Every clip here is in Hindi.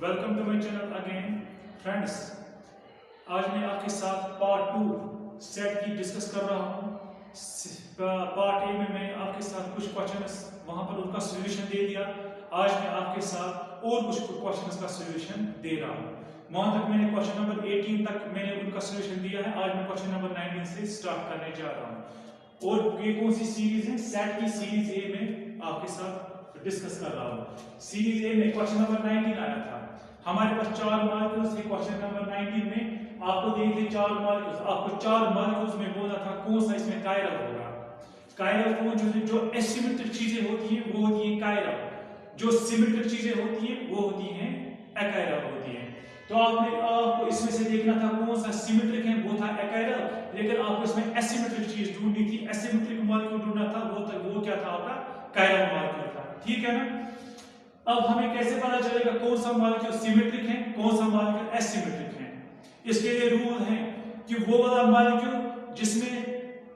Welcome to my channel again friends. आज मैं आपके साथ पार्ट 2 सेट की डिस्कस कर रहा हूँ। पार्ट ए में मैंने आपके साथ कुछ क्वेश्चंस वहां पर उनका सॉल्यूशन दे दिया। आज मैं आपके साथ और कुछ क्वेश्चंस का सॉल्यूशन दे रहा हूँ। वहां तक मैंने क्वेश्चन नंबर 18 तक मैंने उनका सॉल्यूशन दिया है। आज मैं क्वेश्चन नंबर 19 से स्टार्ट करने जा रहा हूँ। और ये कौन सी सीरीज है? सेट की सीरीज ए में आपके साथ डिस्कस कर रहा हूँ। सीरीज ए में क्वेश्चन नंबर 19 आया था। हमारे पास 4 मॉलिक्यूल्स थे। क्वेश्चन नंबर 19 में आपको दिए थे 4 मॉलिक्यूल्स। आपको 4 मॉलिक्यूल्स में बोला था कौन सा इसमें कायरल होगा। कायरल कौन जो एसिमेट्रिक चीजें होती हैं वो होती हैं कायरल। जो सिमेट्रिक चीजें होती हैं वो होती हैं अकायरल होती हैं। तो आपको इसमें से देखना था कौन सा सिमेट्रिक है, वो था अकायरल। लेकिन आपको इसमें एसिमेट्रिक चीज ढूंढनी थी, एसिमेट्रिक मॉलिक्यूल ढूंढना था, वो क्या था? आपका कायरल मॉलिक्यूल था। ठीक है ना? अब हमें कैसे पता चलेगा कौन सा मॉलिक्यूल सिमेट्रिक है, कौन सा मॉलिक्यूल एसिमेट्रिक है? इसके लिए रूल है कि वो वाला मॉलिक्यूल जिसमें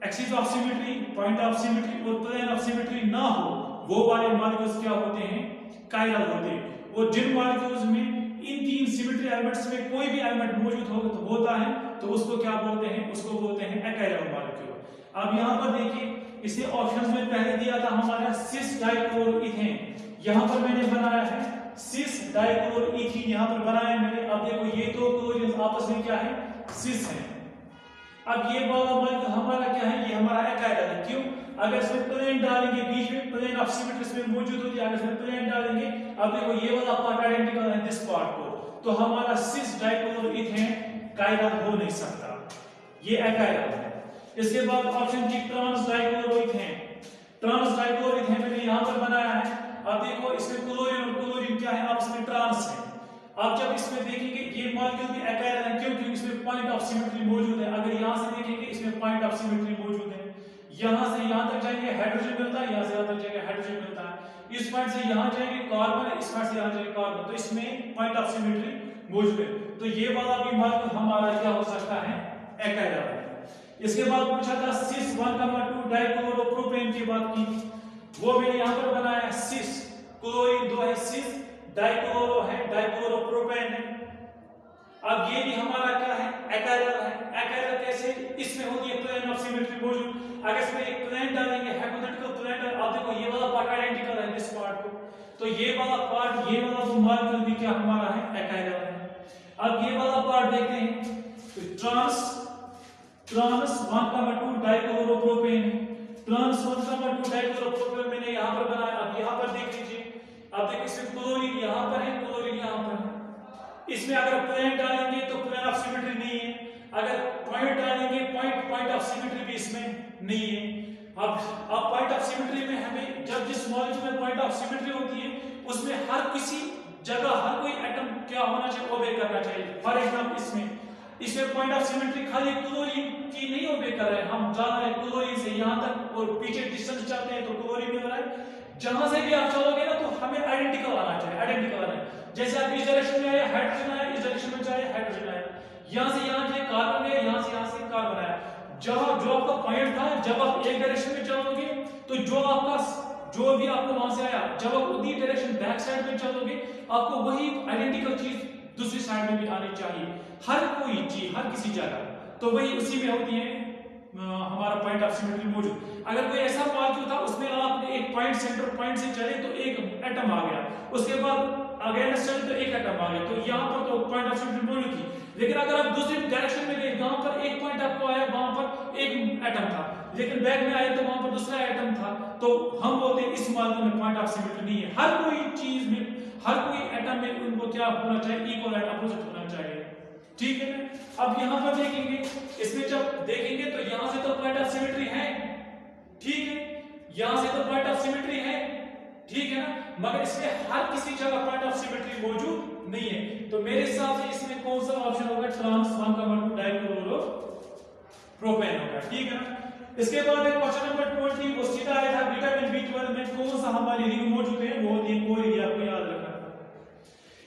axis of symmetry, point of symmetry और प्लेन ऑफ सिमेट्री ना हो, वो वाले मॉलिक्यूल्स क्या होते हैं? कायरल होते हैं। और जिन मॉलिक्यूल्स में इन 3 सिमेट्री एलिमेंट्स में कोई भी एलिमेंट मौजूद होता है तो उसको क्या बोलते हैं? उसको बोलते हैं अकायरल मॉलिक्यूल। अब यहां पर देखिए, इसे ऑप्शंस में पहले दिया था हमारा सिस डाइक्लोरोइथेन। यहां पर मैंने बनाया है सिस डाइक्लोरोइथीन, यहां पर बनाया मैंने। अब देखो ये दो क्लोरीन आपस में क्या है? सिस है। अब ये वाला मॉलिक्यूल हमारा क्या है? ये हमारा अकायरल है। क्यों? अगर इसमें प्लेन डालेंगे, बीच में प्लेन ऑफ सिमेट्री में मौजूद होती है, अगर इसमें प्लेन डालेंगे, अब देखो ये वाला पार्ट आइडेंटिकल है दिस पार्ट को, तो हमारा सिस डाइक्लोरोइथेन कायरल हो नहीं सकता, ये अकायरल है। इसके बाद ऑप्शन जी ट्रांस डाइक्लोरोइथेन। ट्रांस डाइक्लोरोइथेन मैंने यहां पर बनाया है। अब देखो इसमें क्लोरीन और क्लोरीन क्या है? आपस में ट्रांस है। अब जब इसमें देखेंगे ये मॉलिक्यूल भी अकायरल है। क्यों? क्योंकि इसमें पॉइंट ऑफ सिमेट्री मौजूद है। अगर यहां से देखेंगे इसमें पॉइंट ऑफ सिमेट्री मौजूद है। यहां से यहां तक जाएंगे हाइड्रोजन मिलता है, यहां से यहां तक जाएंगे हाइड्रोजन मिलता है। इस पॉइंट से यहां जाएंगे कार्बन है, इस पॉइंट से यहां जाएंगे कार्बन, तो इसमें पॉइंट ऑफ सिमेट्री मौजूद है। तो ये वाला भी मॉलिक्यूल हमारा क्या हो सकता है? अकायरल है। इसके बाद पूछा था सिस 1,2 डाइक्लोरोप्रोपेन की बात की, वो मैंने यहां पर बनाया सिस। क्लोरीन 2 है, सिस डाइक्लोरो है, डाइक्लोरोप्रोपेन है। अब ये भी हमारा क्या है? अकायरल है। अकायरल कैसे? इसमें होती है प्लेन ऑफ सिमेट्री मौजूद। अगर इसमें एक प्लेन डालेंगे, हाइपोथेटिकल प्लेन डाल, आप देखो ये वाला पार्ट आइडेंटिकल है इस पार्ट को, तो ये वाला पार्ट, ये वाला जो मॉलिक्यूल भी क्या हमारा है? अकायरल है। अब ये वाला पार्ट देखते हैं, तो ट्रांस 1,2 डाइक्लोरोप्रोपेन। ट्रांस 1,2 डाइक्लोरोप्रोपेन मैंने यहां पर बनाया। अब यहां पर देख लीजिए, अब देखिए इसमें क्लोरीन यहां पर है, क्लोरीन यहां पर है। इसमें अगर प्लेन डालेंगे तो प्लेन ऑफ सिमेट्री नहीं है, अगर पॉइंट डालेंगे पॉइंट ऑफ सिमेट्री भी इसमें नहीं है। अब पॉइंट ऑफ सिमेट्री में हमें जब जिस मॉलिक्यूल में पॉइंट ऑफ सिमेट्री होती है उसमें हर किसी जगह हर कोई एटम क्या होना चाहिए? ओबे करना चाहिए। फॉर एग्जांपल इसमें पॉइंट ऑफ सिमेट्री खाली क्लोरीन की नहीं ओबे कर रहे हैं, हम जा रहे हैं क्लोरीन से यहां तक और पीछे डिस्टेंस चाहते हैं तो क्लोरीन मिल रहा है। जहां से भी आप चलोगे ना तो हमें आइडेंटिकल आना चाहिए, आइडेंटिकल आना है। जैसे आप इस डायरेक्शन में आए हाइड्रोजन आया, इस डायरेक्शन में जाए हाइड्रोजन आया, यहां से यहां जाए कार्बन है, यहां से कार्बन आया। जहां जो आपका पॉइंट था, जब आप एक डायरेक्शन में चलोगे तो जो भी आपको वहां से आया, जब आप उसी डायरेक्शन बैक साइड में चलोगे आपको वही आइडेंटिकल चीज दूसरी साइड में भी आनी चाहिए। हर कोई चीज हर किसी जगह, तो वही उसी में होती है हमारा पॉइंट ऑफ सिमेट्री मौजूद। अगर कोई ऐसा मॉलिक्यूल था उसमें आप एक पॉइंट सेंटर पॉइंट से चले तो एक एटम आ गया, उसके बाद अगेंस्ट चले तो एक एटम आ गया, तो यहां पर तो पॉइंट ऑफ सिमेट्री मौजूद थी। लेकिन अगर आप दूसरी डायरेक्शन में गए, वहां पर एक पॉइंट आपको आया, वहां पर एक एटम था, लेकिन बैक में आए तो वहां पर दूसरा एटम था, तो हम बोलते हैं इस मॉलिक्यूल में पॉइंट ऑफ सिमेट्री नहीं है। हर कोई चीज में, हर कोई एटम में उनको क्या होना चाहिए? इक्वल एंड अपोजिट होना चाहिए। ठीक है ना? अब यहां पर देखेंगे, इसमें जब देखेंगे तो यहां से तो पॉइंट ऑफ सिमेट्री है, ठीक है, यहां से तो पॉइंट ऑफ सिमेट्री है, ठीक है ना, मगर इसमें हर किसी जगह पॉइंट ऑफ सिमेट्री मौजूद नहीं है। तो मेरे हिसाब से इसमें कौन सा ऑप्शन होगा? ट्रांस 1,2 डाइक्लोरोप्रोपेन होगा। ठीक है ना? इसके बाद एक क्वेश्चन नंबर 20, वो सीधा आया था विटामिन B12 में कौन सा हमारी रिंग मौजूद है? वो कोई, आपको याद रखना।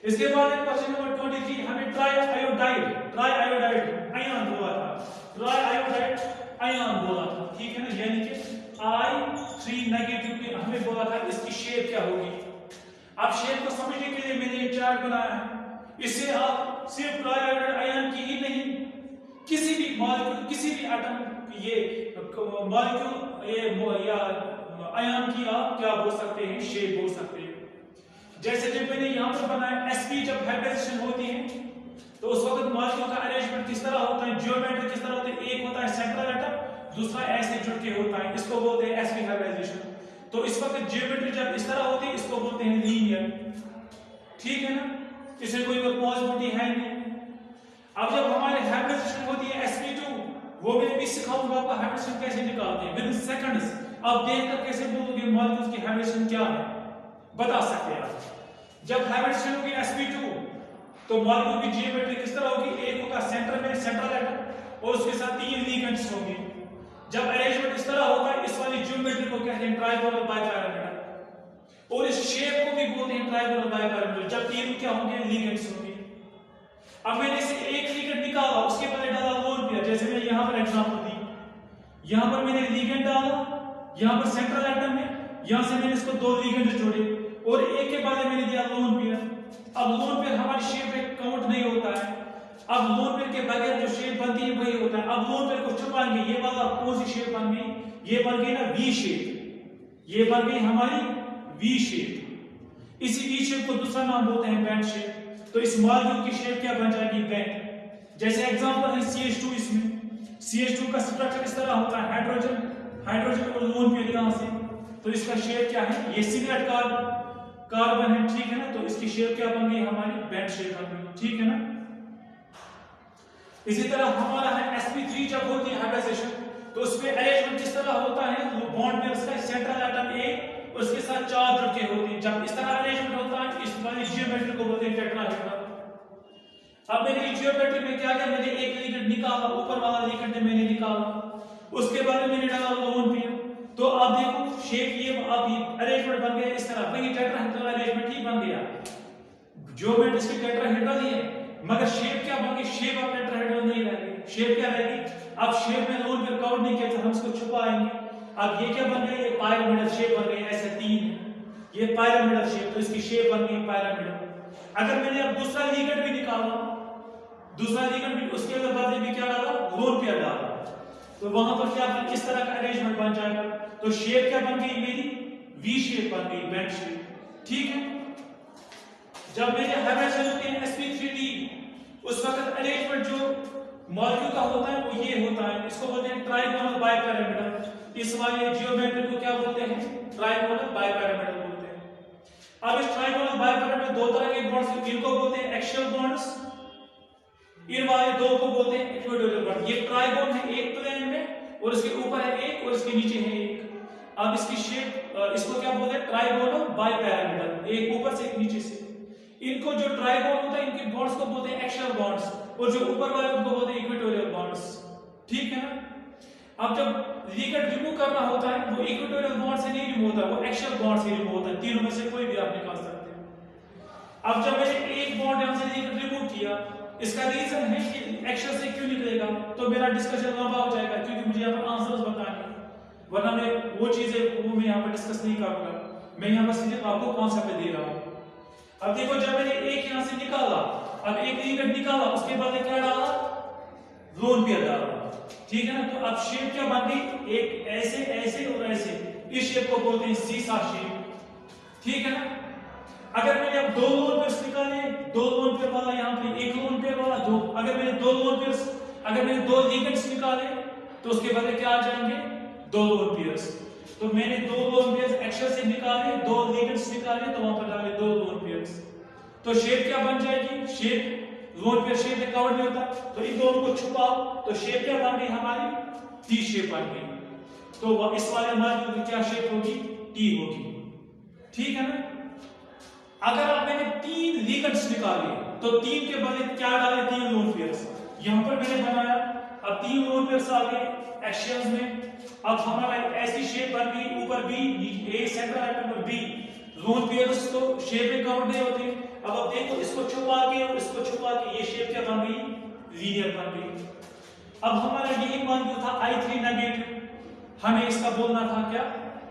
इसके बाद एक क्वेश्चन नंबर 23, हमें ट्राई आयोडाइड आयन बोला था, ट्राई आयोडाइड आयन बोला था। ठीक है ना? यानी कि I3 नेगेटिव हमें बोला था इसकी शेप क्या होगी। अब शेप को समझने के लिए मैंने एक चार्ट बनाया है। इससे आप सिर्फ ट्राइहाइड्रेट आयन की ही नहीं, किसी भी मॉलिक्यूल, किसी भी एटम, ये मॉलिक्यूल या आयन की आप क्या बोल सकते हैं, शेप बोल सकते हैं। जैसे जब मैंने यहां पर बनाया sp, जब हाइब्रिडाइजेशन होती है तो उस वक्त मॉलिक्यूल का अरेंजमेंट किस तरह होता है, ज्योमेट्री किस तरह होती है, एक होता है सेंट्रल एटम, दूसरा ऐसे जुड़ के होता है, इसको बोलते हैं sp हाइब्रिडाइजेशन। तो इस वक्त ज्योमेट्री जब इस तरह होती है इसको बोलते हैं लीनियर, ठीक है ना, इसमें कोई पॉसिबिलिटी है नहीं। अब जब हमारे हाइब्रिडाइजेशन होती है sp2, वो मैं भी सिखाऊंगा आपको हाइब्रिडाइजेशन कैसे निकालते हैं विद इन सेकंड्स। आप देखकर कैसे बोलोगे मॉलिक्यूल्स की हाइब्रिडाइजेशन क्या है, बता सकते हैं आप। जब हाइब्रिडाइजेशन होगी sp2 तो मॉलिक्यूल की ज्योमेट्री किस तरह होगी, एक होगा सेंटर में सेंट्रल एटम और उसके साथ 3 लिगेंड्स होंगे। जब अरेंजमेंट इस तरह होगा, इस वाली ज्योमेट्री को कहते हैं ट्राइगोनल बाइपैरामीटर, और इस शेप को भी बोलते हैं ट्राइगोनल बाइपैरामीटर, जब 3 क्या होंगे, लिगेंड्स होंगे। अब मैंने इसे एक लिगेंड निकाला, उसके बाद डाला लोन पेयर, जैसे मैंने यहां पर एग्जांपल दी, यहां पर मैंने लिगेंड डाला, यहां पर सेंट्रल एटम है, यहां से मैंने इसको 2 लिगेंड जोड़े और एक के बाद मैंने दिया लोन पेयर। अब लोन पेयर हमारी शेप में काउंट नहीं होता है, अब लोन पेयर के बगैर जो शेप बनती है वही होता है। अब लोन पेयर को छुपाएंगे, ये वाला कौन सी शेप बन गई, ये बन गई ना वी शेप, ये बन गई हमारी वी शेप। इसी वी शेप को दूसरा नाम बोलते हैं बैंड शेप। तो इस मॉलिक्यूल की शेप क्या बन जाएगी, बैंड। जैसे एग्जांपल है CH2, इसमें CH2 का स्ट्रक्चर इस तरह होता है, हाइड्रोजन और लोन पेयर यहां से, तो इसका शेप क्या है, ये सिंगलेट कार्बन है, ठीक है ना, तो इसकी शेप क्या बन गई हमारी, बैंड शेप बन गई, ठीक है ना। इसी तरह हमारा है sp3, जब होती है हाइब्रिडाइजेशन तो उसमें अरेंजमेंट किस तरह होता है, बॉन्ड पेयर्स का सेंट्रल एटम A उसके साथ 4 जुड़ के होते हैं। जब इस तरह अरेंजमेंट होता है, इस वाली जियोमेट्री को बोलते हैं टेट्राहेड्रल। अब मैंने जियोमेट्री में क्या किया, मैंने एक लिगेंड निकाला, ऊपर वाला लिगेंड मैंने निकाला, उसके बाद मैंने डाला लोन पेयर, तो आप देखो शेप ये अब अरेंजमेंट बन गया इस तरह, वही टेट्राहेड्रल अरेंजमेंट ही बन गया। ज्योमेट्री इसकी टेट्राहेड्रल ही है, मगर शेप क्या बन गई, शेप अब टेट्राहेड्रल नहीं रहेगी, शेप क्या रहेगी, अब शेप में लोन पेयर काउंट नहीं किया तो हम इसको छुपाएंगे। अब ये क्या बन गया, ये पिरामिडल शेप बन गई, ऐसे 3 है, ये पिरामिडल शेप, तो इसकी शेप बन गई पिरामिडल। अगर मैंने अब दूसरा लिगेंड भी निकाला, दूसरा लिगेंड भी उसके बदले भी क्या डाला, लोन पेयर डाला, तो वहां पर क्या बन, इस तरह का अरेंजमेंट बन जाएगा। तो शेप क्या बन गई मेरी, वी शेप बन गई, बैंड शेप, ठीक है। जब मैंने हाइब्रिडाइजेशन होती है sp3d, उस वक्त अरेंजमेंट जो मॉलिक्यूल का होता है वो ये होता है, इसको बोलते हैं ट्राइगोनल बाइपैरामीटर। इस वाले जियोमेट्री को क्या बोलते हैं, ट्राइगोनल बाइपैरामीटर बोलते हैं। अब इस ट्राइगोनल बाइपैरामीटर 2 तरह के बॉन्ड्स, इनको बोलते हैं एक्सियल बॉन्ड्स, इन वाले 2 को बोलते हैं इक्वेटोरियल बॉन्ड। ये ट्राइगोन है एक प्लेन में और इसके ऊपर है एक और इसके नीचे है एक। अब इसकी शेप, इसको क्या बोलते हैं, ट्राइगोनल बाइपैरामीटर, एक ऊपर से एक नीचे से। इनको जो ट्राइगोन होता है इनके बॉन्ड्स को बोलते हैं एक्सियल बॉन्ड्स, और जो ऊपर वाले उनको बोलते हैं इक्वेटोरियल बॉन्ड्स, ठीक है ना। अब जब लिगेंड रिमूव करना होता है वो इक्वेटोरियल बॉन्ड से नहीं रिमूव होता, वो एक्सियल बॉन्ड से रिमूव होता है, तीनों में से कोई भी आप निकाल सकते हैं। अब जब मैंने एक बॉन्ड यहां से लिगेंड रिमूव किया, इसका रीजन है कि एक्सियल से क्यों निकलेगा, तो मेरा डिस्कशन लंबा हो जाएगा क्योंकि मुझे यहां पर आंसर्स बताने, वरना मैं वो चीजें वो मैं यहां पर डिस्कस नहीं करूंगा, मैं यहां पर सिर्फ आपको कॉन्सेप्ट दे रहा हूं। अब देखो जब मैंने एक यहां से निकाला, अब एक लिगेंड निकाला, उसके बाद क्या डाला, लोन पेयर डाला, ठीक है ना। तो अब शेप क्या बन गई, एक ऐसे ऐसे और ऐसे, इस शेप को बोलते हैं सीसा शेप, ठीक है ना। अगर मैंने अब 2 लोन पेयर्स निकाले, 2 लोन पेयर वाला यहां पे, एक लोन पेयर वाला, 2, अगर मैंने 2 लोन पेयर्स, अगर मैंने 2 लिगेंड्स निकाले तो उसके बदले क्या आ जाएंगे, 2 लोन पेयर्स। तो मैंने 2 लोन पेयर्स एक्सियल से निकाले, 2 लिगेंड्स निकाले, तो वहां पर डाले 2 लोन पेयर्स। तो शेप क्या बन जाएगी, शेप लोन पेयर शेप में कवर नहीं होता, तो इन दोनों को छुपाओ, तो शेप क्या बन गई हमारी, टी शेप बन गई। तो इस वाले हमारी क्या शेप होगी, टी होगी, ठीक है ना। अगर आप मैंने 3 लिगेंड्स निकाले तो 3 के बदले क्या डाले, 3 लोन पेयर्स। यहां पर मैंने बनाया, अब 3 लोन पेयर्स आ गए एक्सियल्स में। अब हमारा ऐसी शेप बन गई, ऊपर बी, ए सेंट्रल एटम पर बी, लोन पेयर्स तो शेप में काउंट नहीं होते। अब आप देखो इसको छुपा के और इसको छुपा के ये शेप क्या बन गई, लीनियर बन गई। अब हमारा यही मॉलिक्यूल था I3 नेगेटिव, हमें इसका बोलना था क्या,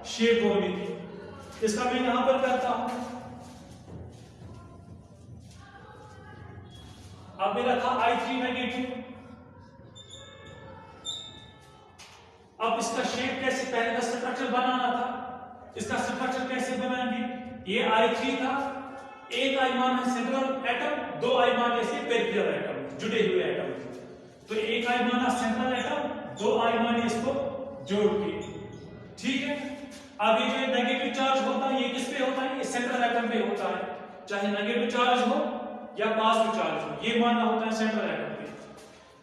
शेप बोलनी थी। इसका मैं यहां पर करता हूं, अब मेरा था I3 नेगेटिव। अब इसका शेप कैसे, पहले का स्ट्रक्चर बनाना था, इसका स्ट्रक्चर कैसे बनाएंगे। ये I3 था, एक आयमान है सेंट्रल एटम, दो आयमान ऐसे पेरिफेरल एटम, जुड़े हुए एटम। तो एक आयमान है सेंट्रल एटम, दो आयमान इसको जोड़ के, ठीक है। अब ये जो नेगेटिव चार्ज होता है ये किस पे होता है, ये सेंट्रल एटम पे होता है, चाहे नेगेटिव चार्ज हो या पॉजिटिव चार्ज हो, ये मानना होता है सेंट्रल एटम पे।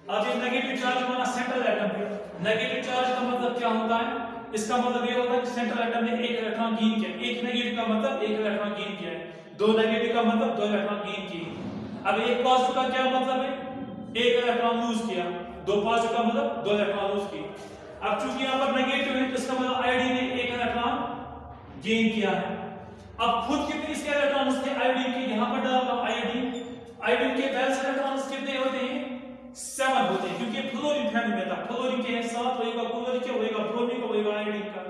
अब ये नेगेटिव चार्ज माना सेंट्रल एटम पे, नेगेटिव चार्ज का मतलब क्या होता है, इसका मतलब ये होता है कि सेंट्रल एटम ने एक इलेक्ट्रॉन गेन किया, एक नेगेटिव का मतलब एक इलेक्ट्रॉन गेन किया है, दो नेगेटिव का मतलब दो इलेक्ट्रॉन गेन किए। अब एक पॉजिटिव का क्या मतलब है, एक इलेक्ट्रॉन लूज किया, दो पॉजिटिव का मतलब दो इलेक्ट्रॉन लूज किए। अब चूंकि यहां पर नेगेटिव है तो इसका मतलब आयोडीन ने एक इलेक्ट्रॉन गेन किया है। अब खुद कितने इसके इलेक्ट्रॉन्स थे आयोडीन के, यहां पर डाल रहा हूं आयोडीन के वैलेंस इलेक्ट्रॉन्स कितने होते हैं, 7 होते हैं, क्योंकि फ्लोरीन फैमिली में था, फ्लोरीन के 7 होएगा, क्लोरीन के होएगा, ब्रोमीन का होएगा, आयोडीन का।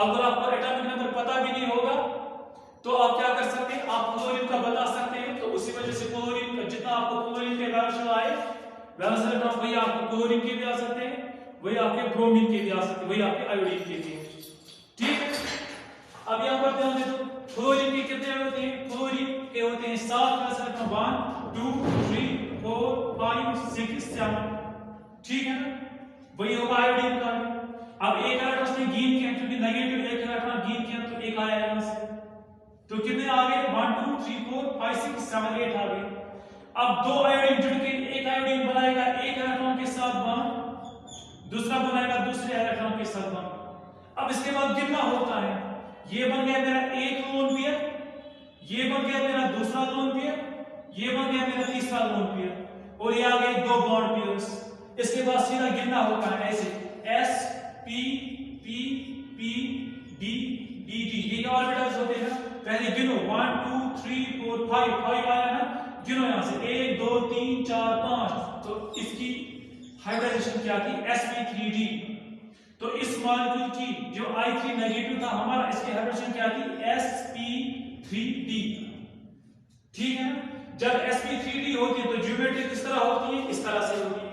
अगर आपको एटॉमिक नंबर पता भी नहीं होगा तो आप क्या कर सकते हैं, आप फ्लोरीन का बता सकते हैं, तो उसी वजह से फ्लोरीन का जितना आपको फ्लोरीन के वैलेंस आए, वैलेंस इलेक्ट्रॉन वही आपको क्लोरीन के भी आ सकते हैं, वही आपके ब्रोमीन के भी आ सकते हैं, वही आपके आयोडीन के भी, ठीक है। अब यहां पर ध्यान दे दो, फ्लोरीन के कितने होते हैं, फ्लोरीन के होते हैं 7 वैलेंस इलेक्ट्रॉन, 1 2 3 4 5 6 7, ठीक है ना, वही होगा आयोडीन का। अब एक इलेक्ट्रॉन ने गेन किया, क्योंकि नेगेटिव एक इलेक्ट्रॉन गेन किया तो एक आया यहां से, तो कितने आ गए 1 2 3 4 5 6 7 8 आ गए। अब दो आयोडीन जुड़ के एक आयोडीन बनाएगा एक इलेक्ट्रॉन के साथ बॉन्ड, दूसरा बनाएगा दूसरे इलेक्ट्रॉन के साथ बॉन्ड। अब इसके बाद गिनना होता है, ये बन गया मेरा एक लोन पेयर, ये बन गया मेरा दूसरा लोन पेयर, ये बन गया मेरा तीसरा लोन पेयर, और ये आ गए दो बॉन्ड पेयर्स। इसके बाद सीधा गिनना होता है ऐसे S P P P D D D, ये ऑर्बिटल्स होते हैं। पहले गिनो 1 2 3 4 5 आया ना, गिनो यहां से 1 2 3 4 5, तो इसकी हाइब्रिडाइजेशन क्या थी, sp3d। तो इस मॉलिक्यूल की जो I3 नेगेटिव था हमारा, इसकी हाइब्रिडाइजेशन क्या थी, sp3d, ठीक है ना। जब sp3d होती है तो ज्योमेट्री किस तरह होती है, इस तरह से होती है।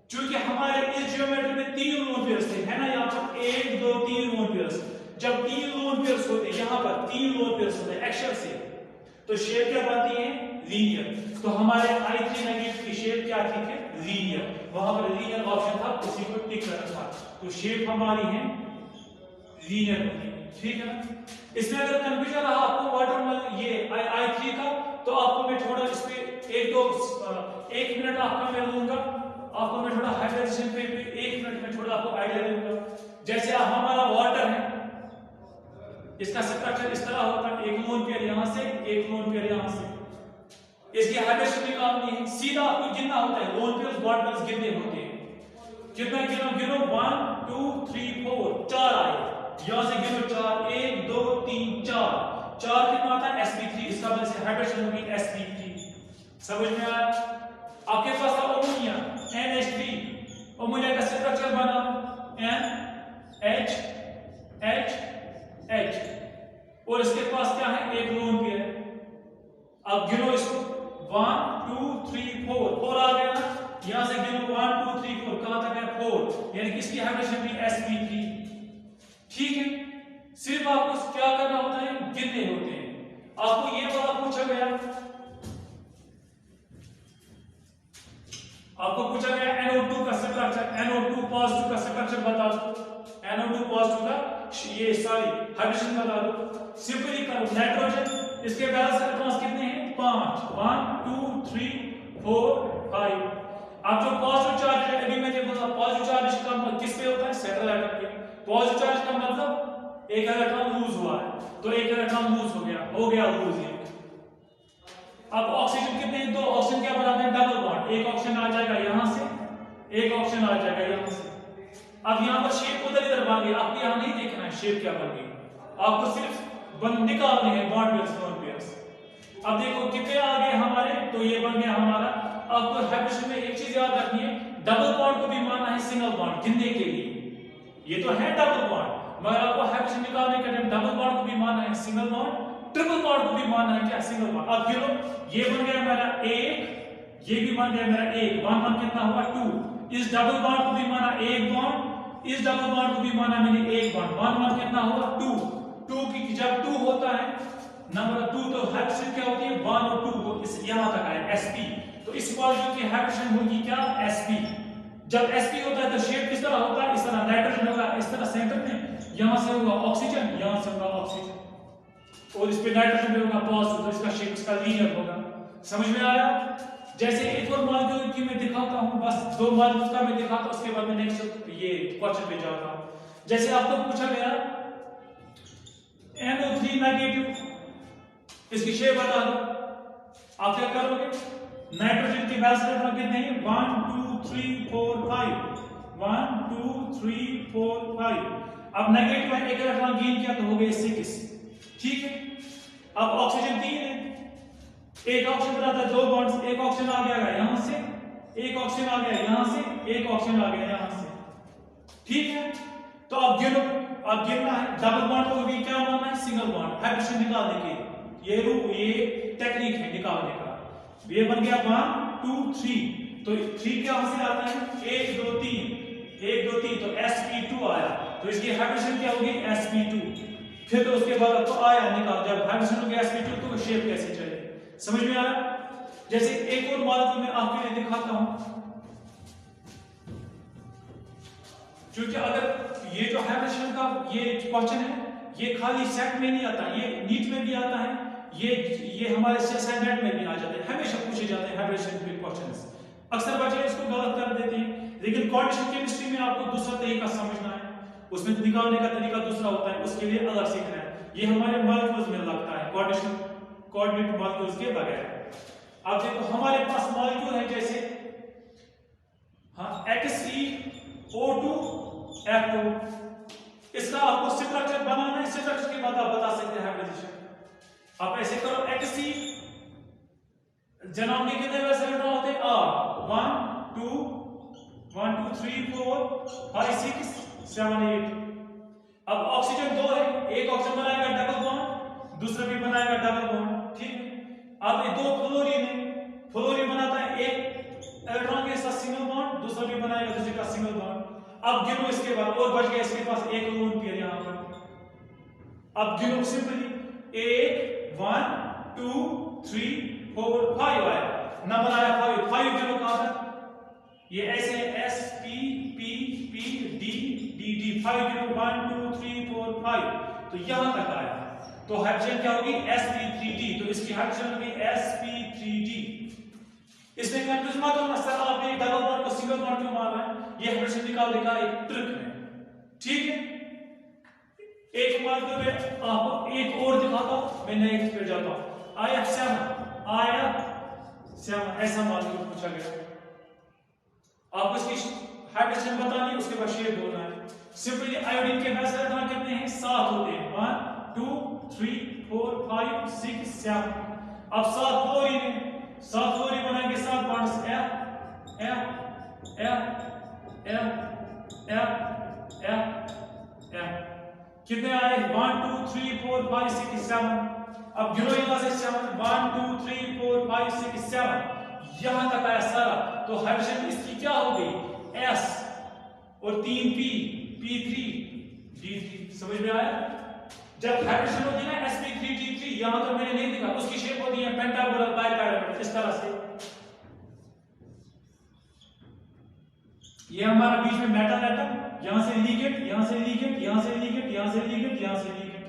क्योंकि हमारे इस ज्योमेट्री में 3 लोन पेयर्स थे, है ना, यहाँ पर 1 2 3 लोन पेयर्स। जब 3 लोन पेयर्स होते हैं, यहाँ पर 3 लोन पेयर्स होते हैं एक्सियल से, तो शेप क्या बनती है, लीनियर। तो हमारे I3 नेगेटिव की शेप क्या थी, लीनियर, वहां पर लीनियर ऑप्शन था, उसी को टिक करना था, तो शेप हमारी है लीनियर होती है, ठीक है ना। इसमें अगर कंफ्यूजन रहा आपको वाटर ये I3 का, तो आपको मैं थोड़ा इस पे 1 मिनट आपका मैं लूंगा, आपको मैं थोड़ा हाइड्रेशन पे 1 मिनट में थोड़ा आपको आइडिया दूंगा। जैसे हमारा वाटर है, इसका स्ट्रक्चर इस तरह होता है, एक लोन पेयर यहां से, एक लोन पेयर यहां से, इसकी हाइड्रेशन निकालनी है, सीधा आपको गिनना होता है, लोन पेयर्स बॉन्ड पेयर्स गिनने होते हैं। कितना गिनो 1 2 3 4 4 आए, यहां से गिनो 4 1 2 3 4 कितना आता है, sp3, इसका वजह से हाइड्रेशन होगी sp3। समझ में आया। आपके पास था अमोनिया NH3, अमोनिया का स्ट्रक्चर बना NH, और इसके पास क्या है, एक लोन पेयर। अब गिनो इसको 1 2 3 4 आ गया ना, यहां से गिनो 1 2 3 4, कहां तक है 4, यानी कि इसकी हाइड्रेशन भी sp3, ठीक है। सिर्फ आपको क्या करना होता है, गिनने होते हैं। आपको ये वाला पूछा गया, आपको पूछा गया NO2 का स्ट्रक्चर, NO2 पॉजिटिव का स्ट्रक्चर बता दो, NO2 पॉजिटिव का ये सॉरी हाइड्रोजन बता दो। सिंपली करो, नाइट्रोजन, इसके वैलेंस इलेक्ट्रॉन्स कितने हैं, 5, 1 2 3 4 5। अब जो पॉजिटिव चार्ज है, अभी मैंने बोला पॉजिटिव चार्ज का मतलब किस पे होता है, सेंट्रल एटम पे। पॉजिटिव चार्ज का मतलब एक इलेक्ट्रॉन लूज हुआ है, तो एक इलेक्ट्रॉन लूज हो गया लूज एक। अब ऑक्सीजन कितने हैं, दो ऑक्सीजन क्या बनाते हैं, डबल बॉन्ड, एक ऑक्सीजन आ जाएगा यहां से, एक ऑक्सीजन आ जाएगा यहां से। अब यहां पर शेप उधर इधर बन गई, आपको यहां नहीं देखना है शेप क्या बन गई, आपको सिर्फ निकालने हैं बॉन्ड पेयर्स, लोन पेयर्स। अब देखो कितने आ गए हमारे, तो ये बन गया हमारा। आपको हाइड्रोजन में एक चीज याद रखनी है, डबल बॉन्ड को भी मानना है सिंगल बॉन्ड गिनने के लिए, ये तो है डबल बॉन्ड, मगर आपको हाइड्रोजन निकालने के टाइम डबल बॉन्ड को भी मानना है सिंगल बॉन्ड, ट्रिपल बॉन्ड को भी मानना है क्या, सिंगल बॉन्ड। अब गिनो, ये बन गया हमारा 1 ये भी बन गया मेरा एक, वन वन कितना हुआ 2। इस डबल बॉन्ड को भी माना एक बॉन्ड, इस डबल बॉन्ड को भी माना मैंने एक बॉन्ड, वन वन कितना हुआ 2। 2 की जब 2 होता है नंबर 2 तो हाइड्रोजन क्या होती है 1 और 2 इस यहां तक आए sp, तो इस मॉलिक्यूल की हाइड्रोजन होगी क्या sp। जब sp होता है तो शेप किस तरह होता है, इस तरह नाइट्रोजन होगा इस तरह सेंटर में, यहां से होगा ऑक्सीजन, यहां से होगा ऑक्सीजन और इस पे नाइट्रोजन भी होगा पॉजिटिव, तो इसका शेप इसका लीनियर होगा। समझ में आया? जैसे एक और मॉलिक्यूल की मैं दिखाता हूं, बस 2 मॉलिक्यूल का मैं दिखाता हूं, उसके बाद मैं नेक्स्ट ये क्वेश्चन पे जाता हूं। जैसे आपको पूछा गया NO3 नेगेटिव, इसकी शेप बता दो, आप क्या करोगे, नाइट्रोजन के वैलेंस इलेक्ट्रॉन कितने हैं 1 2 3 4 5, 1 2 3 4 5। अब नेगेटिव है, एक इलेक्ट्रॉन गेन किया तो हो गए 6, ठीक है। अब ऑक्सीजन 3 है, एक ऑक्सीजन बनाता है 2 बॉन्ड्स, एक ऑक्सीजन आ गया यहां से, एक ऑक्सीजन आ गया यहां से, एक ऑक्सीजन आ गया यहां से, ठीक है। तो अब गिनो, अब गिनना है, डबल बॉन्ड को भी क्या मानना है सिंगल बॉन्ड, हाइड्रोजन निकालने के ये टेक्निक है निकालने का। ये बन गया 1 2 3, तो 3 कहां से आता है 1 2 3, 1 2 3 तो sp2 आया, तो इसकी हाइड्रोजन क्या होगी sp2। फिर तो उसके बाद तो आया निकाल, जब हाइड्रोजन हो गया sp2 तो शेप कैसे चले, समझ में आया? जैसे एक और मॉलिक्यूल मैं आपके लिए दिखाता हूं, क्योंकि अगर ये जो हाइड्रोजन का ये क्वेश्चन है ये खाली सेट में नहीं आता, ये नीट में भी आता है, ये हमारे असाइनमेंट में भी आ जाते हैं, हमेशा पूछे जाते हैं हाइड्रोजन के क्वेश्चंस। अक्सर बच्चे इसको गलत कर देते हैं, लेकिन क्वांटिटेटिव केमिस्ट्री में आपको दूसरा तरीका समझना है, उसमें निकालने का तरीका दूसरा होता है, उसके लिए अलग सीखना है। ये हमारे मॉलिक्यूल्स में लगता है कोऑर्डिनेट मॉलिक्यूल्स के बगैर। अब देखो हमारे पास मॉलिक्यूल है जैसे XeO2 F2, इसका आपको स्ट्रक्चर बनाना है, स्ट्रक्चर के बाद आप बता सकते हैं हाइब्रिडेशन। आप ऐसे करो Xe जनाब के कितने वैसे इलेक्ट्रॉन होते हैं 1 2 3 4 5 6 7 8। अब ऑक्सीजन 2 है, एक ऑक्सीजन बनाएगा डबल बॉन्ड, दूसरा भी बनाएगा डबल बॉन्ड, ठीक है। अब ये 2 फ्लोरीन है, फ्लोरीन बनाता है एक इलेक्ट्रॉन के साथ सिंगल बॉन्ड, दूसरा भी बनाएगा दूसरे का सिंगल बॉन्ड। अब गिनो इसके बाद और बच गया इसके पास एक लोन पेयर यहां पर। अब गिनो सिंपली 1 2 3 4 5 आया, नंबर आया 5 गिनो कहां तक, ये ऐसे S P P P D D D 5 गिनो 1 2 3 4 5, तो यहां तक आया। तो हाइड्रोजन क्या होगी sp3d, तो इसकी हाइड्रोजन होगी sp3d। इसमें कंफ्यूज मत होना सर आपने डबल बॉन्ड को सिंगल बॉन्ड क्यों मार रहे हैं, ये हाइड्रोजन निकालने का एक ट्रिक है, ठीक है। एक मॉलिक्यूल में आपको एक और दिखाता हूं, मैं नेक्स्ट पे जाता हूं। IF7 ऐसा मॉलिक्यूल पूछा गया, आपको इसकी हाइड्रोजन बतानी है, उसके बाद शेप बोलना है। सिंपली आयोडीन के वैसे इलेक्ट्रॉन कितने हैं 7 होते हैं, 1 2 3 4 5 6 7। अब 7 फ्लोरीन है, 7 फ्लोरीन बनाएंगे 7 bonds F F F F F F F। कितने आए 1 2 3 4 5 6 7। अब गिनो यहां से 7 1 2 3 4 5 6 7 यहां तक आया सारा, तो हाइड्रोजन इसकी क्या हो गई S और 3 P P3 D3। समझ में आया? जब हाइड्रोजन होती है ना sp3d3, यहां तो मैंने नहीं दिखा, उसकी शेप होती है पेंटागोनल बाइपैराबोलिक इस तरह से। ये हमारा बीच में मेटल एटम, यहां से लिगेंड, यहां से लिगेंड, यहां से लिगेंड, यहां से लिगेंड, यहां से लिगेंड,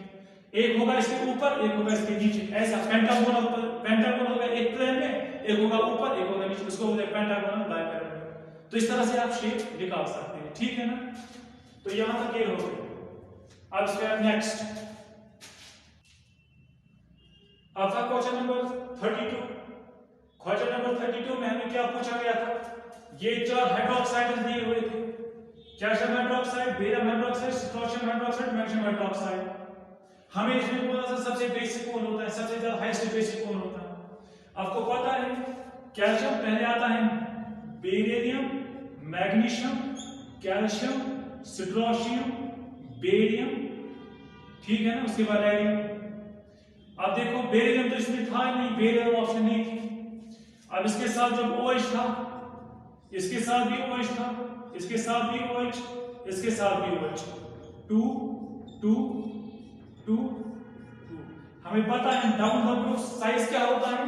एक होगा इसके ऊपर एक होगा इसके नीचे, ऐसा पेंटागोनल होगा एक प्लेन में, एक होगा ऊपर एक होगा नीचे, उसको बोलते हैं पेंटागोनल बाइपैराबोलिक। तो इस तरह से आप शेप निकाल सकते हैं, ठीक है ना। तो यहां तक ये हो गया। अब इसके बाद नेक्स्ट आपका क्वेश्चन नंबर 32। क्वेश्चन नंबर 32 में हमें क्या पूछा गया था, ये 4 हाइड्रोक्साइड दिए हुए थे, calcium hydroxide, barium hydroxide, potassium hydroxide, magnesium hydroxide. हमें इसमें बोला था सबसे बेसिक कौन होता है, सबसे ज्यादा हाईएस्ट बेसिक कौन होता है। आपको पता है कैल्शियम पहले आता है, beryllium, magnesium, calcium, strontium, barium, ठीक है ना, उसके बाद रेडियम। अब देखो बेरिलियम तो इसमें था ही नहीं, बेरियम ऑप्शन नहीं थी। अब इसके साथ जब OH था, इसके साथ भी OH था, इसके साथ भी OH, इसके साथ भी OH, 2 2 2 2। हमें पता है डाउन द ग्रुप साइज क्या होता है,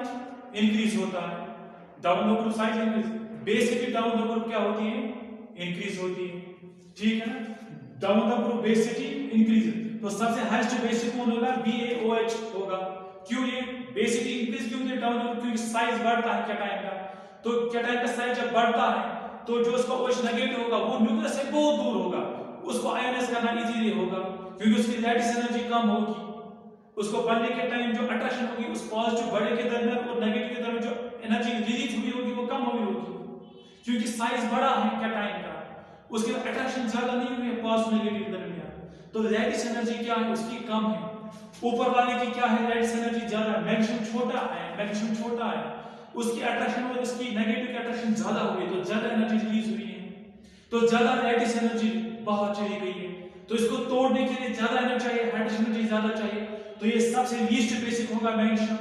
इंक्रीज होता है। Down the group size increase, basicity down the group क्या होती है, इंक्रीज होती है, ठीक है ना। Down the group basicity increase, तो सबसे हाईएस्ट बेसिक कौन होगा, BaOH होगा। क्यों ये बेसिटी इंक्रीज क्यों होती है डाउन द ग्रुप, क्योंकि साइज बढ़ता है कैटायन का। तो कैटायन का साइज जब बढ़ता है तो जो उसका OH नेगेटिव होगा वो न्यूक्लियस से बहुत दूर होगा, उसको आयनाइज करना इजीली होगा क्योंकि उसकी लैटिस एनर्जी कम होगी। उसको बनने के टाइम जो अट्रैक्शन होगी उस पॉजिटिव बड़े के दरमियान और नेगेटिव के दरमियान जो एनर्जी रिलीज हुई होगी वो कम हुई होगी क्योंकि साइज बड़ा है कैटायन का, उसकी अट्रैक्शन ज्यादा नहीं हुई है पॉजिटिव नेगेटिव के दरमियान। तो लैटिस एनर्जी क्या है, उसकी कम है। ऊपर वाले की क्या है, लैटिस एनर्जी ज्यादा है, मैग्नीशियम छोटा है, उसकी अट्रैक्शन और इसकी नेगेटिव की अट्रैक्शन ज्यादा हुई, तो ज्यादा एनर्जी रिलीज हुई है, तो ज्यादा लैटिस एनर्जी बाहर चली गई है। तो इसको तोड़ने के लिए ज्यादा एनर्जी चाहिए, हाइड्रोजन एनर्जी ज्यादा चाहिए। तो ये सबसे लीस्ट बेसिक होगा मैग्नीशियम,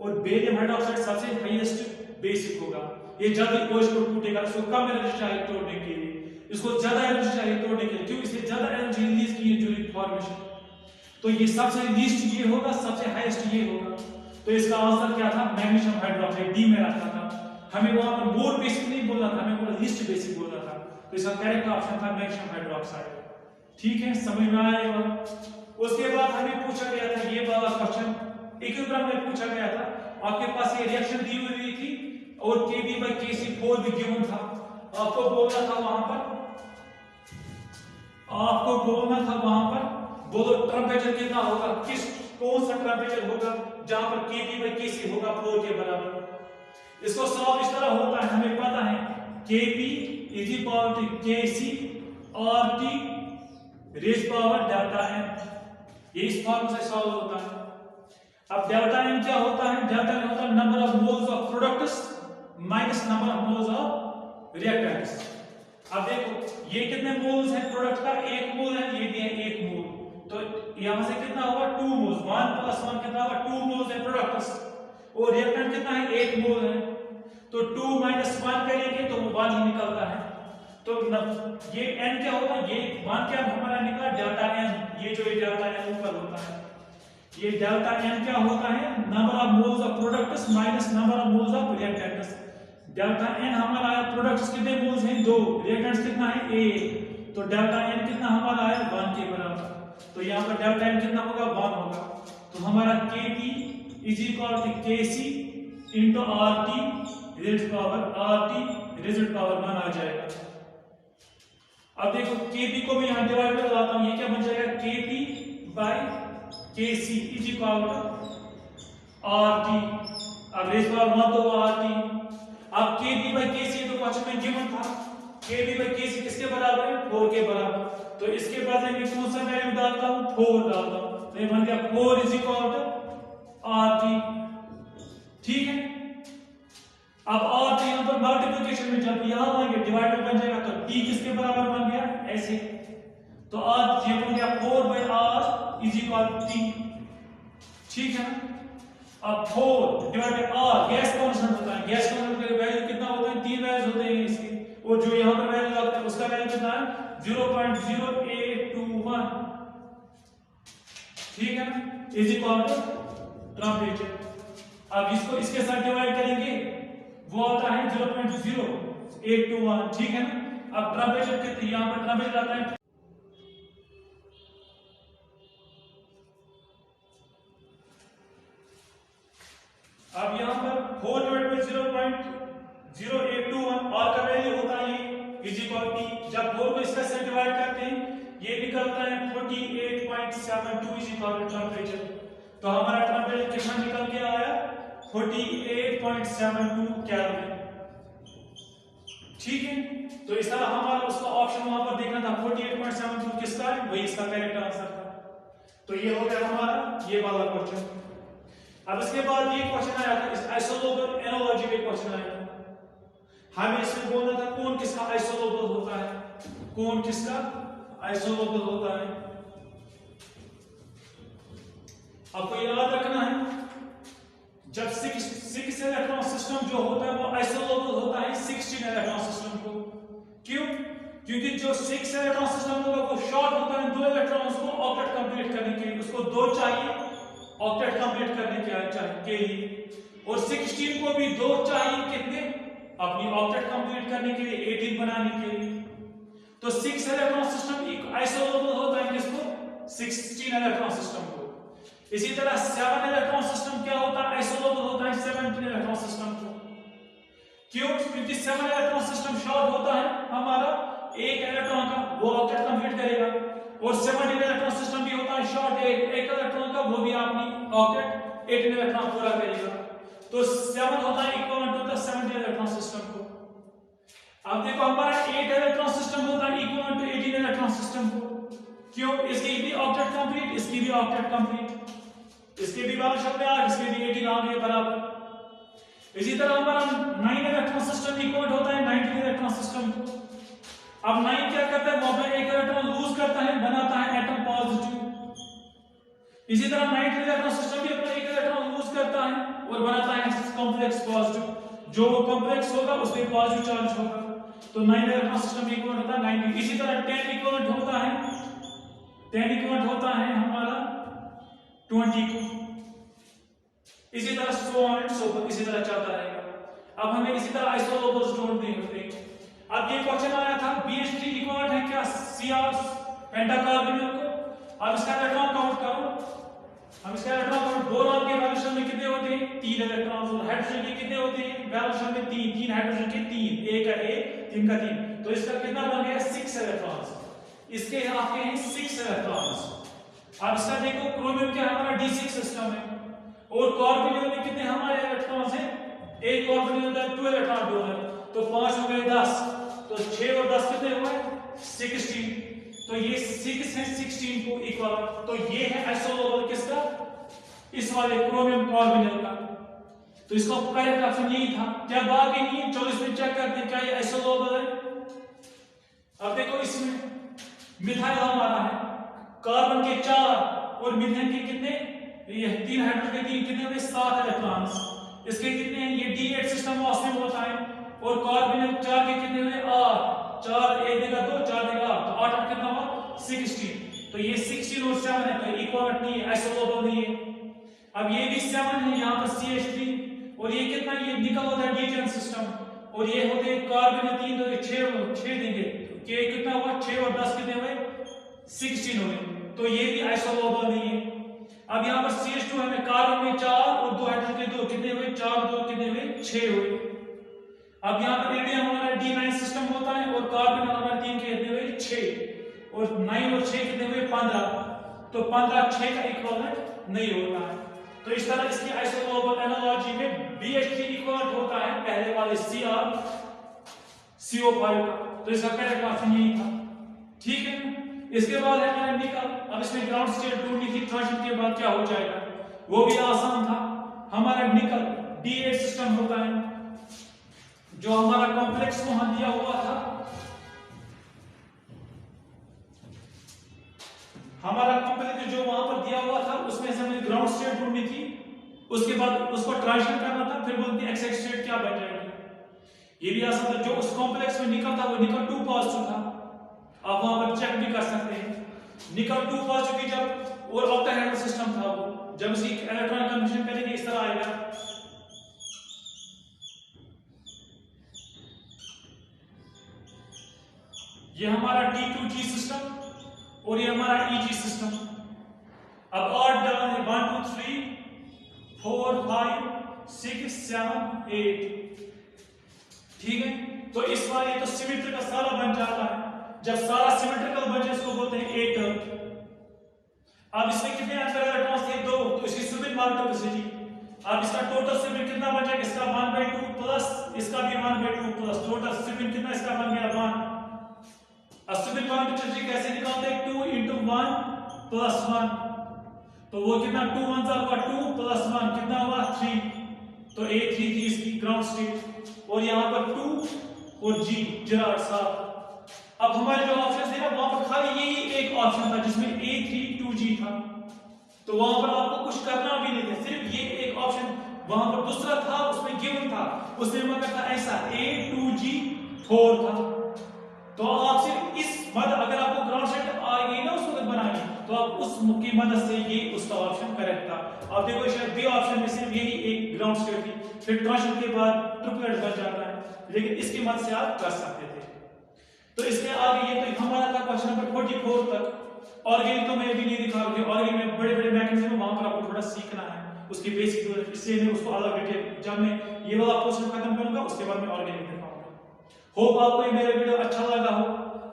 और बेरियम हाइड्रोक्साइड सबसे हाईएस्ट बेसिक होगा। ये जल्दी OH को टूटेगा, इसको कम एनर्जी चाहिए तोड़ने के लिए, इसको ज्यादा एनर्जी चाहिए तोड़ने के लिए, क्योंकि इससे ज्यादा एनर्जी रिलीज की है ड्यूरिंग फॉर्मेशन। तो ये सबसे लीस्ट ये होगा, सबसे हाईएस्ट ये होगा। तो इसका आंसर क्या था, मैग्नीशियम हाइड्रोक्साइड, डी में रखा था। हमें वहां पर मोर बेसिक नहीं बोलना था, हमें पूरा लीस्ट बेसिक बोलना था। तो इसका करेक्ट ऑप्शन था मैग्नीशियम हाइड्रोक्साइड। ठीक है, समझ में आया। उसके बाद हमें पूछा गया था ये वाला क्वेश्चन, इक्विलिब्रियम में पूछा गया था। आपके पास ये रिएक्शन दी हुई थी और Kb/Kc4 भी गिवन था। आपको बोलना था वहां पर, बोलो टेंपरेचर कितना होगा, कौन सा टेंपरेचर होगा जहां पर Kb/Kc होगा 4 के बराबर। इसको सॉल्व इस तरह होता है, हमें पता है Kb = Kc RT rays power delta n, ये इस फॉर्म से सॉल्व होता है। अब डेल्टा n क्या होता है, डेल्टा n होता है number of moles of products minus number of moles of reactants. अब देखो ये कितने मोल्स हैं प्रोडक्ट का, 1 मोल है, ये भी है 1 मोल, तो यहां से कितना होगा 2 मोल्स, 1 + 1 कितना होगा 2 मोल्स है प्रोडक्ट्स, और रिएक्टेंट कितना है 1 मोल है, तो 2 - 1 करेंगे तो वो 1 ही निकलता है। तो ये n क्या होगा, ये 1 क्या हमारा निकला डेल्टा n, ये जो डेल्टा n ऊपर होता है, ये डेल्टा n क्या होता है, number of moles of products minus number of moles of reactants. Delta n हमारा आया, प्रोडक्ट्स कितने मोल्स हैं 2, रिएक्टेंट्स कितना है 1, तो डेल्टा n कितना हमारा आया 1 के बराबर। तो यहां पर डेल्टा n कितना होगा 1 होगा। तो हमारा Kb = Kc * RT rays power 1 आ जाएगा। अब देखो Kb को भी यहां डिवाइड कर लाता हूं, ये क्या बन जाएगा Kb/Kc = RT, अब रेज़ पावर 1 तो RT। अब Kb/Kc तो क्वेश्चन में गिवन था, Kb/Kc किसके बराबर है 4 के बराबर, तो इसके बदले में कौन सा वैल्यू डालता हूं 4 डालता हूं, तो ये बन गया 4 = RT। ठीक है, अब RT यहां पर मल्टीप्लिकेशन में जब यहां आएंगे डिवाइड में बन जाएगा, तो T किसके बराबर बन गया ऐसे, तो R ये बन गया 4/R = T। ठीक है, अब 4 / R गैस कांस्टेंट होता है, गैस कांस्टेंट का वैल्यू कितना होता है 3 वैल्यूज होते हैं इसके, और जो यहां पर वैल्यू लगता है उसका वैल्यू कितना है 0.0821। ठीक है ना, टेंपरेचर। अब इसको इसके साथ डिवाइड करेंगे वो आता है 0.0821। ठीक है ना, अब टेंपरेचर कितने, यहां पर टेंपरेचर आता है अब यहां पर 4 / 0.0821 और का वैल्यू होता है T। जब 4 को इसका से डिवाइड करते हैं ये निकलता है 48.72 टेंपरेचर। तो हमारा टेंपरेचर कितना निकल के आया 48.72 केल्विन। ठीक है, तो इस तरह हमारा उसका ऑप्शन वहां पर देखना था 48.72 किसका है, वही इसका करेक्ट आंसर था। तो ये हो गया हमारा ये वाला क्वेश्चन। अब इसके बाद ये क्वेश्चन आया था, इस आइसोलोबल एनालॉजी में क्वेश्चन आया था, हमें इसमें बोलना था कौन किसका आइसोलोबल होता है, कौन किसका आइसोलोबल होता है। आपको याद रखना है जब 6 इलेक्ट्रॉन सिस्टम जो होता है वो आइसोलेबल होता है 16 इलेक्ट्रॉन सिस्टम को। क्यों? क्योंकि जो 6 इलेक्ट्रॉन सिस्टम होगा वो शॉर्ट होता है 2 इलेक्ट्रॉन्स को ऑक्टेट कंप्लीट करने के लिए, उसको 2 चाहिए ऑक्टेट कंप्लीट करने के लिए, और 16 को भी 2 चाहिए कितने, अपनी ऑक्टेट कंप्लीट करने के लिए, 18 बनाने के लिए। तो 6 इलेक्ट्रॉन सिस्टम आइसोलेबल होता है किसको, 16 इलेक्ट्रॉन सिस्टम को। इसी तरह 7 इलेक्ट्रॉन सिस्टम क्या होता है, आइसोलेबल होता है 17 इलेक्ट्रॉन सिस्टम को। क्यों? क्योंकि 7 इलेक्ट्रॉन सिस्टम शॉर्ट होता है हमारा एक इलेक्ट्रॉन का, वो ऑक्टेट कंप्लीट करेगा, और 17 इलेक्ट्रॉन सिस्टम भी होता है शॉर्ट एक इलेक्ट्रॉन का, वो भी अपनी ऑक्टेट 18 इलेक्ट्रॉन पूरा करेगा। तो 7 होता है equivalent to the 17 electron system को। अब देखो हमारा 8 इलेक्ट्रॉन सिस्टम होता है इक्विवेलेंट टू 18 इलेक्ट्रॉन सिस्टम को। क्यों? इसकी भी ऑक्टेट कंप्लीट, इसकी भी ऑक्टेट कंप्लीट, इसके भी 12 शब्द आ, इसके भी 18 आ गए बराबर। इसी तरह हमारा 9 इलेक्ट्रॉन सिस्टम इक्विवेलेंट होता है 19 इलेक्ट्रॉन सिस्टम को। अब 9 क्या करता है, वो अपना एक इलेक्ट्रॉन लूज करता है, बनाता है एटम पॉजिटिव। इसी तरह 19 इलेक्ट्रॉन सिस्टम भी अपना एक इलेक्ट्रॉन लूज करता है और बनाता है कॉम्प्लेक्स पॉजिटिव, जो कॉम्प्लेक्स होगा उसमें पॉजिटिव चार्ज होगा। तो 9 इलेक्ट्रॉन सिस्टम इक्विवेलेंट होता है 19। इसी तरह 10 इक्विवेलेंट होता है, 10 इक्विवेलेंट होता है हमारा 20 को। इसी तरह so on and so forth, इसी तरह चलता रहेगा। अब हमें इसी तरह आइसोलेबल्स ढूंढने होते हैं। अब ये क्वेश्चन आया था BH3 इक्विवेलेंट है क्या Cr पेंटाकार्बोनिल को। अब इसका इलेक्ट्रॉन काउंट करो, हम इसका इलेक्ट्रॉन काउंट, बोरॉन के वैलेंस शेल में कितने होते हैं, 3 इलेक्ट्रॉन, और हाइड्रोजन के कितने होते हैं वैलेंस शेल में 3 हाइड्रोजन के 3, एक का 1 3 का 3, तो इसका कितना बन गया 6 इलेक्ट्रॉन्स, इसके आपके हैं 6 इलेक्ट्रॉन्स। अब इसका देखो क्रोमियम क्या हमारा D6 सिस्टम है, और कार्बोनिल में कितने हमारे इलेक्ट्रॉन्स हैं, एक कार्बोनिल में 2 इलेक्ट्रॉन डोनर, तो 5 हो गए 10, तो 6 और 10 कितने हुए 16, तो ये 6 है 16 को इक्वल। तो ये है आइसोलेबल किसका, इस वाले क्रोमियम कार्बोनिल का। तो इसका करेक्ट ऑप्शन यही था। क्या बात ही नहीं, 24 में चेक करते हैं क्या ये आइसोलेबल है। अब देखो इसमें मिथाइल हमारा है, कार्बन के 4 और मीथेन के कितने, ये 3 हाइड्रोजन के 3 कितने हुए 7 इलेक्ट्रॉन्स, इसके कितने हैं, ये D8 सिस्टम में होता है, और कार्बोनिल 4 के कितने हुए 8, 4 1 देगा 2 4 देगा 8, तो 8 कितना हुआ 16, तो ये 16 और 7 है, तो इक्विवेलेंट नहीं है, आइसोलेबल नहीं है। अब ये भी 7 है, यहाँ पर CH3, और ये कितना, ये निकल होता है D10 सिस्टम, और ये होते हैं कार्बोनिल 3, तो ये 6 देंगे, तो के कितना हुआ 6 और 10 कितने हुए 16 हुए, तो ये भी आइसोलेबल नहीं है। अब यहाँ पर CH2 हमें कार्बन में 4 और 2 हाइड्रोजन के 2 कितने हुए 4 और 2 कितने हुए 6 हुए। अब यहाँ पर रेडियम हमारा D9 सिस्टम होता है, और कार्बन हमारा 3 के कितने हुए 6, और 9 और 6 कितने हुए 15, तो 15 6 का इक्विवेलेंट नहीं होता है। तो इस तरह इसकी आइसोलेबल एनालॉजी में BH3 इक्विवेलेंट होता है पहले वाले Cr CO5 का, तो इसका करेक्ट ऑप्शन यही था। ठीक है, इसके बाद है हमारा निकल। अब इसमें ग्राउंड स्टेट ढूंढनी थी, ट्रांजिशन के बाद क्या हो जाएगा, वो भी आसान था। हमारा निकल D8 सिस्टम होता है, जो हमारा कॉम्प्लेक्स वहां दिया हुआ था, हमारा कॉम्प्लेक्स जो वहां पर दिया हुआ था उसमें से हमें ग्राउंड स्टेट ढूंढनी थी, उसके बाद उसको ट्रांजिशन करना था, फिर बोलते हैं एक्साइट स्टेट क्या बन जाएगी। ये भी आसान था। जो उस कॉम्प्लेक्स में निकल था वो निकल 2 पॉजिटिव था, आप वहां पर चेक भी कर सकते हैं। निकल 2 पॉजिटिव की जब, और ऑक्टाहेड्रल सिस्टम था वो, जब उसकी इलेक्ट्रॉन कन्फर्मेशन करेंगे इस तरह आएगा, ये हमारा D2G सिस्टम और ये हमारा EG सिस्टम। अब और डाल है 1 2 3 4 5 6 7 8, ठीक है। तो इस बार ये तो सिमेट्रिकल सारा बन जाता है, जब सारा सिमेट्रिकल बन जाए इसको बोलते हैं एक टर्म। अब इसमें कितने इलेक्ट्रॉन्स थे 2, तो इसकी स्पिन मल्टीप्लिसिटी, अब इसका टोटल स्पिन कितना बन जाएगा, इसका 1/2 प्लस इसका भी 1/2 प्लस, टोटल स्पिन कितना इसका बन गया 1। अब स्पिन मल्टीप्लिसिटी कैसे निकालते हैं, 2 × 1 + 1, तो वो कितना 2 1 हुआ 2 + 1 कितना हुआ 3, तो A3 थी इसकी ग्राउंड स्टेट, और यहाँ पर 2 और G जेराड 7। अब हमारे जो ऑप्शन थे ना वहां पर खाली यही एक ऑप्शन था जिसमें A3 2G था, तो वहां पर आपको कुछ करना भी नहीं था, सिर्फ ये एक ऑप्शन वहां पर दूसरा था, उसमें गिवन था, उसने मांगा था ऐसा A2G4 था। तो आप सिर्फ इस मदद, अगर आपको ग्राउंड सेट आ गई ना उस वक्त बनानी, तो आप उस की मदद से ये उसका ऑप्शन करेक्ट था। आप देखो शायद बी ऑप्शन में सिर्फ यही एक ग्राउंड स्टेट थी, फिर ट्रांजिशन के बाद ट्रिपलेट बन जाता है, लेकिन इसकी मदद से आप कर सकते थे। तो इसके आगे ये तो हमारा था क्वेश्चन नंबर 44 तक। ऑर्गेनिक तो मैं भी नहीं दिखा रहा हूं, ऑर्गेनिक में बड़े बड़े मैकेनिज्म वहां पर आपको थोड़ा सीखना है, उसकी बेसिक, इससे मैं उसको अलग डिटेल जब मैं ये वाला पोर्शन खत्म करूंगा उसके बाद मैं ऑर्गेनिक दिखाऊंगा। होप आपको ये मेरा वीडियो अच्छा लगा हो।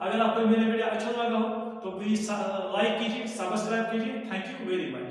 अगर आपको मेरा वीडियो अच्छा लगा हो तो प्लीज लाइक कीजिए, सब्सक्राइब कीजिए। Thank you very much.